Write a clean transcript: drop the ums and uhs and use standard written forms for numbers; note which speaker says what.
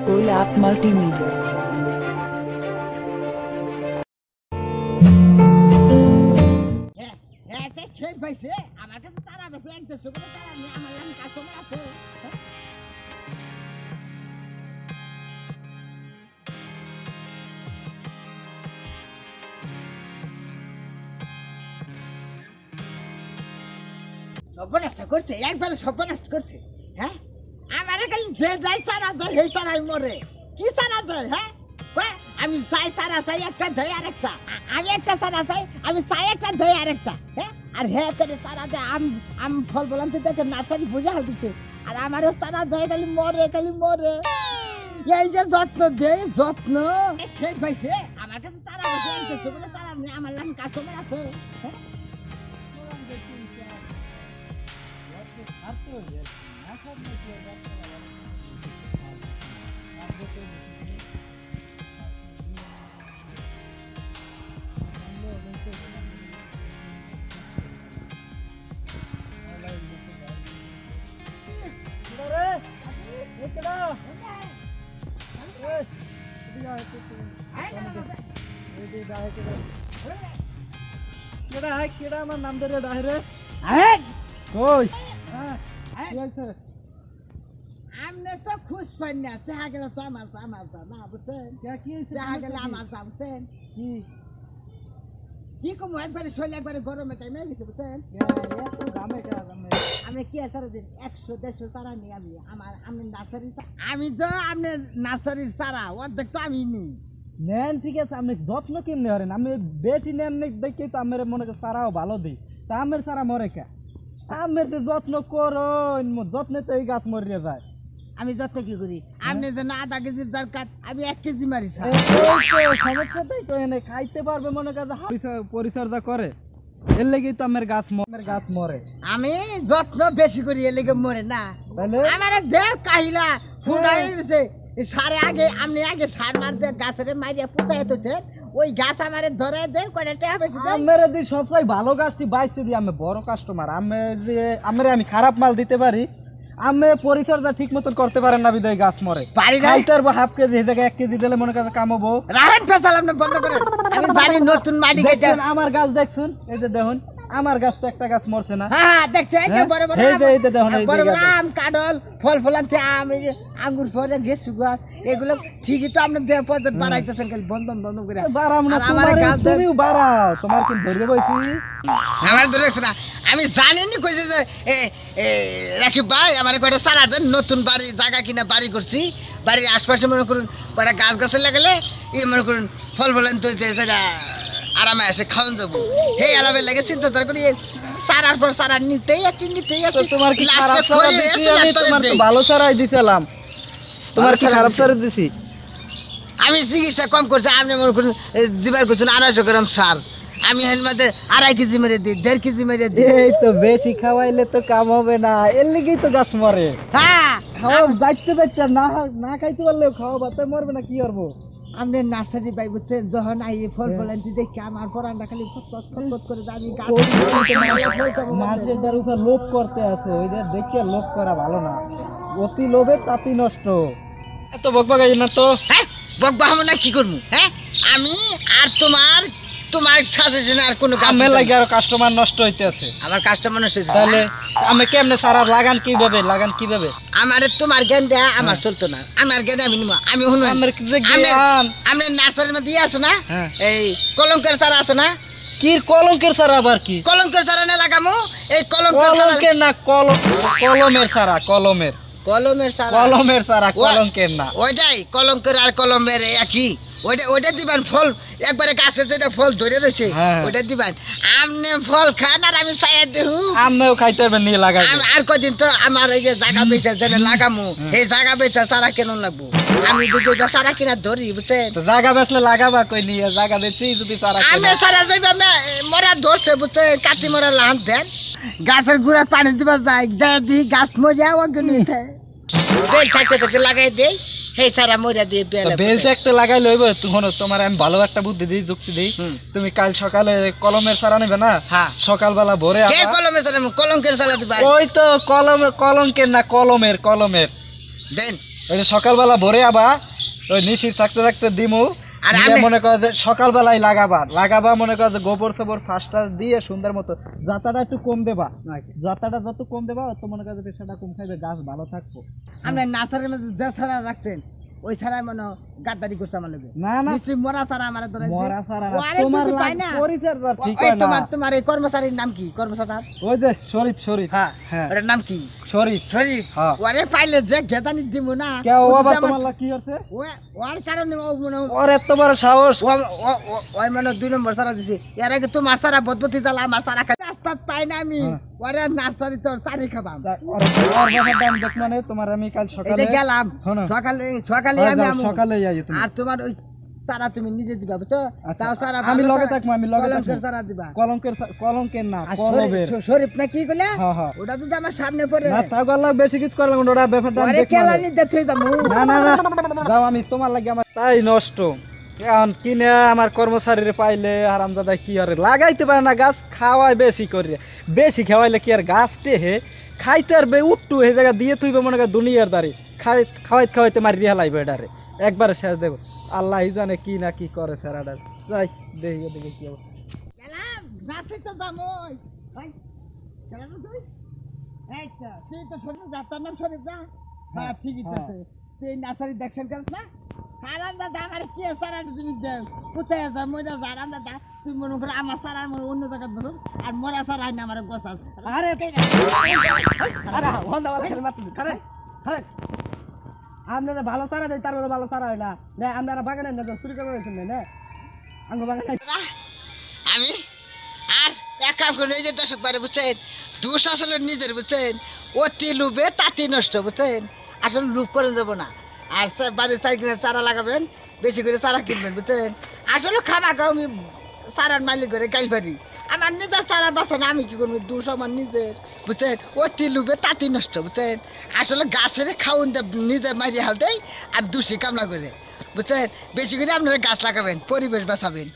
Speaker 1: Cool App Multimedia.
Speaker 2: সর্বনাশ করছে একবারে সর্বনাশ করছে হ্যাঁ আমার খালি যে যাই সারা দেয় সেই সারাই মরে কি সারা দেয় হ্যাঁ আমি চাই সারা চাই একটা দেয় আরেকটা আমি একটা সারা চাই আমি চাই একটা দেয় আরেকটা হ্যাঁ আর হ্যাঁ করে সারা দেয় আম ফল বললাম তো দেখে নার্সারি বুঝে হালতেছে আর আমারও সারা দেয় খালি মরে এই যে যত্ন দেয় যত্ন শেষ পাইছে আমার কাছে সারা বসে সারা আমার লাইন কাস্টমার আছে হ্যাঁ
Speaker 3: আমার নাম ধরে ডাহে
Speaker 2: কই
Speaker 3: কি আছে
Speaker 2: আমনে তো খুশ পাই না দেখা গেল তো আমার না বুঝছেন
Speaker 3: কি
Speaker 2: দেখা গেল আমার বুঝছেন
Speaker 3: কি
Speaker 2: কি কম একবারে শৈল একবারে গরমে তাই মেয়ে গেছে বুঝছেন
Speaker 3: এত গামে
Speaker 2: আমি কি আছে 100-150 চারা নিই আমি নার্সারি আমি তো আপনি নার্সারির চারা অর্ধেক তো আমি নিই
Speaker 3: নেন ঠিক আছে আপনি যত্ন কেমনি করেন আমি বেশি নেন দেখি তো আমার মনে করেন সারাও ভালো দিই তা আমের সারা মরে কে আমের যে যত্ন করো যত্নে তো এই গাছ মরিয়ে যায়
Speaker 2: আমি যত্ন কি করি আপনি যেন আধা কেজির দরকার আমি 1 কেজি মারি
Speaker 3: সমস্যাটাই তো এনে খাইতে পারবে মনে করেন পরিচর্যা করে এর লেগেই তো আমের গাছ মরে
Speaker 2: আমি যত্ন বেশি করি এর লেগে মরে না আমার দেখ কাহিলা ফুটাই গেছে সারে আগে সার মার দে গাছের মারিয়া পুতাই তোছে ওই গাছ আমারে ধরে দেন কয়টা টাকা বেশি দেন
Speaker 3: আমারে দি সবচেয়ে ভালো গাছটি বাইছে দি আমি বড় কাস্টমার আমি খারাপ মাল দিতে পারি আমি পরিচর্যা ঠিক মতন করতে পারেন না বিদায় গাছ মরে
Speaker 2: পারি না
Speaker 3: খাইতার বা হাফ কেজি এই জায়গায় 1 কেজি দিলে মনে কাছে কামাবো
Speaker 2: রাহেন ফেসাল আপনি বন্ধ করেন আমি জানি নতুন মাটি কেটে
Speaker 3: আমার গাছ দেখছুন এই যে দেখুন আমার গাছ তো একটা গাছ মরছে না
Speaker 2: হ্যাঁ দেখছে এই যে বড় বড়
Speaker 3: এই যে দেখুন
Speaker 2: বড় বড় আম কাঁঠাল ফল ফলান্তে আম এই যে আঙ্গুর ফলে গেছু গাছ এগুলো ঠিকই তো আপনি দেহ পদ্ধত বাড়াইতেছেন খালি বন্ধ করে
Speaker 3: বাড়াম না
Speaker 2: আমার গাছ
Speaker 3: তুমিও বাড়াও তোমার কি ধরে বইছি
Speaker 2: আমার ধরেছ না আমি জানিনি কইছে যে রাকিব ভাই আমার কয়টা সারা দেন নতুন বাড়ি জায়গা কিনা বাড়ি করছি বাড়ির আশপাশে মনে করুন কয়টা গাছে লাগালে মনে করুন ফল ফলান তো সেটা আরামে এসে খাওয়ান যাবো এই আলাপের লাগে চিন্তা করি সারার পর সারা নিতেই আছি
Speaker 3: তোমার কি খারাপ সারা দিছি আমি তোমার তো ভালো সারাই দিছিলাম তোমার কি খারাপ সারা দিছি
Speaker 2: আমি চিকিৎসা কম করছি আপনি মনে করুন দিবার করছেন 250 গ্রাম সার আমি এর মধ্যে 2.5 কেজি মেরে দিই 1.5 কেজি মেরে দিই
Speaker 3: এই তো বেশি খাওয়াইলে তো কাম হবে না এর লিগেই তো গাছ মরে
Speaker 2: হ্যাঁ
Speaker 3: খাওয়া যাইতে না খাইতে পারলেও খাওয়া বাতে মরবে না কি করবো
Speaker 2: আপনি নার্সারি পাই বুঝছেন যখন আই ফল ফলান্তি দেখি আমার পরানটা খালি ফট করে আমি গাছ
Speaker 3: নার্সারিটার উপর লোভ করতে আছে ওইদের দেখে লোভ করা ভালো না অতি লোভে তাতি নষ্ট এত বকবকাই না তো
Speaker 2: হ্যাঁ বকবা হবে না কি করবো হ্যাঁ আমি আর তোমার সাজেশন আর কোনো কাজ
Speaker 3: আমার লাগে আর কাস্টমার নষ্ট হইতে আছে
Speaker 2: আমার কাস্টমার নষ্ট হইতে
Speaker 3: তাহলে আমি কেমনে সারা লাগান কিভাবে
Speaker 2: আমারে তোমার জ্ঞান দেয়া আমার চলতো না আমার জ্ঞান আমি নিব আমি শুনো
Speaker 3: আমার যে জ্ঞান
Speaker 2: আমি নার্সারির মধ্যে আছে না এই কলঙ্কের চারা আছে না
Speaker 3: কি কলঙ্কের সারা আবার কি
Speaker 2: কলঙ্কের চারা না লাগামো এই
Speaker 3: কলঙ্কের না কলমের সারা কলমের সারা কলঙ্কের না
Speaker 2: ওইটাই কলঙ্কের আর কলমের একই ওইটা দিবেন ফল একবারে গাছে যেটা ফল ধরে রয়েছে ওইটা দিবেন আপনি ফল খান আর আমি চাই দেহু
Speaker 3: আমিও খাইতে পারবেন নিয়ে লাগাই
Speaker 2: আর কদিন তো আমার এই যে জায়গা বেচা যেটা লাগামো এই জায়গা বেচা সারা কেন লাগবো আমি দুটো সারা কিনা ধরি বুঝছেন
Speaker 3: জায়গা বেচলে লাগাবা কই নিয়ে জায়গা বেচি যদি সারা
Speaker 2: আমি সারা যাইবা মরা ধরছে বুঝছেন কাটি মরা লান দেন গাছের গুড়া পানি দিবা যায় দি গাছ মরিয়া অজ্ঞান হইতে বেল থাকতে লাগাই দেই হেই সারা মরিয়া দিয়ে
Speaker 3: বেলটা একটা লাগাই লইব তোমার আমি ভালো একটা বুদ্ধি দিই যুক্তি দিই তুমি কাল সকালে কলমের সারা নেবে না সকালবেলা ভোরে
Speaker 2: কলমের সারা কলঙ্কের সারা দিবা
Speaker 3: ওই তো কলমের না কলমের
Speaker 2: দেন
Speaker 3: ওই যে সকালবেলা ভরে আবা ওই নিশির থাকতে থাকতে দিমু
Speaker 2: আর
Speaker 3: দিয়ে
Speaker 2: আমি-
Speaker 3: মনে করো যে সকালবেলায় লাগাবা মনে করো যে গোবর সবর ফার্স্টটা দিয়ে সুন্দর মতো জাতাটা একটু কম দেবা জাতাটা যত কম দেবা তত মনে করো যে পেশাটা কম খাইবে গাছ ভালো থাকবো।
Speaker 2: আমরা নার্সারির মধ্যে যে ছাড়া রাখছেন ওই ছাড়াই মনে হয় গাদ্দারি করছে আমার লগে
Speaker 3: না না
Speaker 2: নিশ্চয়ই মরা ছাড়া আমার ধরে
Speaker 3: মরা ছাড়া না,
Speaker 2: ওরে
Speaker 3: তোমার
Speaker 2: যদি পাই না।
Speaker 3: পরিচর্যা ঠিক
Speaker 2: ওই
Speaker 3: হয় না।
Speaker 2: তোমার এই কর্মচারীর নাম কি কর্মচারী
Speaker 3: ওই যে শরীফ
Speaker 2: হ্যাঁ
Speaker 3: হ্যাঁ
Speaker 2: ওটার নাম কি
Speaker 3: শরীফ
Speaker 2: শরীফ
Speaker 3: হ্যাঁ।
Speaker 2: ওরে পাইলে যে গেদানি দিব না
Speaker 3: কে ও
Speaker 2: ও যদি
Speaker 3: আবার
Speaker 2: আমার-
Speaker 3: তোমার কি হচ্ছে
Speaker 2: ওর কারণে ও মনে হয়-
Speaker 3: ওর এত বড় সাহস
Speaker 2: ওই মানে 2 নম্বর সারা দিছি এর আগে তোমার সারা বদবতি জ্বালা আমার সারা খাই রাস্তা পাই না আমি
Speaker 3: হ্যাঁ।
Speaker 2: ওরে নার্সারি তোর চারি খাবাম
Speaker 3: ওর বাবার দাম দেখ মানে তোমার আমি কাল
Speaker 2: এই
Speaker 3: সকালে
Speaker 2: যে গেলাম
Speaker 3: শোনো।
Speaker 2: সকালে
Speaker 3: হ্যাঁ,
Speaker 2: আমি
Speaker 3: যাও,
Speaker 2: আমু।
Speaker 3: সকালে যাই তুমি
Speaker 2: আর তোমার ওই চারা তুমি নিজে দিবা বুঝছো
Speaker 3: আচ্ছা,
Speaker 2: তাও চারা
Speaker 3: আমি
Speaker 2: ভালো
Speaker 3: লগে
Speaker 2: চারা-
Speaker 3: থাকবো, আমি লগে
Speaker 2: কলঙ্কের
Speaker 3: থাকবো।
Speaker 2: চারা দিবা
Speaker 3: কলঙ্কের না
Speaker 2: আর
Speaker 3: কলবের
Speaker 2: শরীফ না কি কইলে
Speaker 3: হ্যাঁ হ্যাঁ
Speaker 2: ওটা যদি আমার সামনে পড়ে
Speaker 3: না তা গল্লা বেশি কিছু করলাম না, ওটা ব্যাপারটা আমি
Speaker 2: ওরে
Speaker 3: দেখবো না।
Speaker 2: কেলানি দেখতে যাবো
Speaker 3: না না না যাও আমি তোমার লাগে আমার তাই নষ্ট এখন কিনে আমার কর্মচারীরে পাইলে আরামদাদা কি আর লাগাইতে পারে না গাছ খাওয়ায় বেশি করে বেশি খাওয়াইলে কি আর গাছ টেহে খাইতে আর বে উঠটু এই জায়গা দিয়ে তুইবে মনে কর দুনিয়ার দাঁড়ি খাওয়াইতে মারি হেলাইবে এটারে একবারে শেষ দেবো আল্লাহ জানে কি না কি করে স্যারাডা যাই দেখি দেখি কি অবস্থা।
Speaker 2: গেলাম রাতে তো যাবো ভাই গেলাম না তুই এই তো তুই তো ছোট যাতার নাম শরীফ না হ্যাঁ ঠিকই তো আছে তুই নার্সারি দেখছেন কেন না কারণ দাদা আমার কি সারা তুমি দেও কোথায় যা মজা জানান দাদা তুই মনে করে আমার সারা আমার অন্য জায়গা ধরো আর মরা সারা না আমার গোসা
Speaker 3: আরে আরে হন্ডা ওয়ালা খেলে মারতেছি আরে হ্যাঁ আপনারা ভালো সারা দেয় তারপরে ভালো সারা হয় না না আপনারা বাগানে না চুরি করে রয়েছেন না আঙ্গ বাগানে
Speaker 2: আমি আর এক কাম করে এই যে দর্শক বারে বুঝছেন দোষ আসলে নিজের বুঝছেন অতি লুবে তাতি নষ্ট বুঝছেন আসলে লুপ করে যাবো না আর বাড়ির সাইকেলে চারা লাগাবেন বেশি করে চারা কিনবেন বুঝছেন আসলে খাবা খাও আমি চারার মালিক করে গাইল পারি আমার নিজের চারা বাঁচা না আমি কি করবো দোষ আমার নিজের বুঝছেন অতি লুবে তাতি নষ্ট বুঝছেন আসলে গাছের খাওন নিজে মারি হাল দেয় আর দোষী কামলা করে বুঝছেন বেশি করে আপনারা গাছ লাগাবেন পরিবেশ বাঁচাবেন।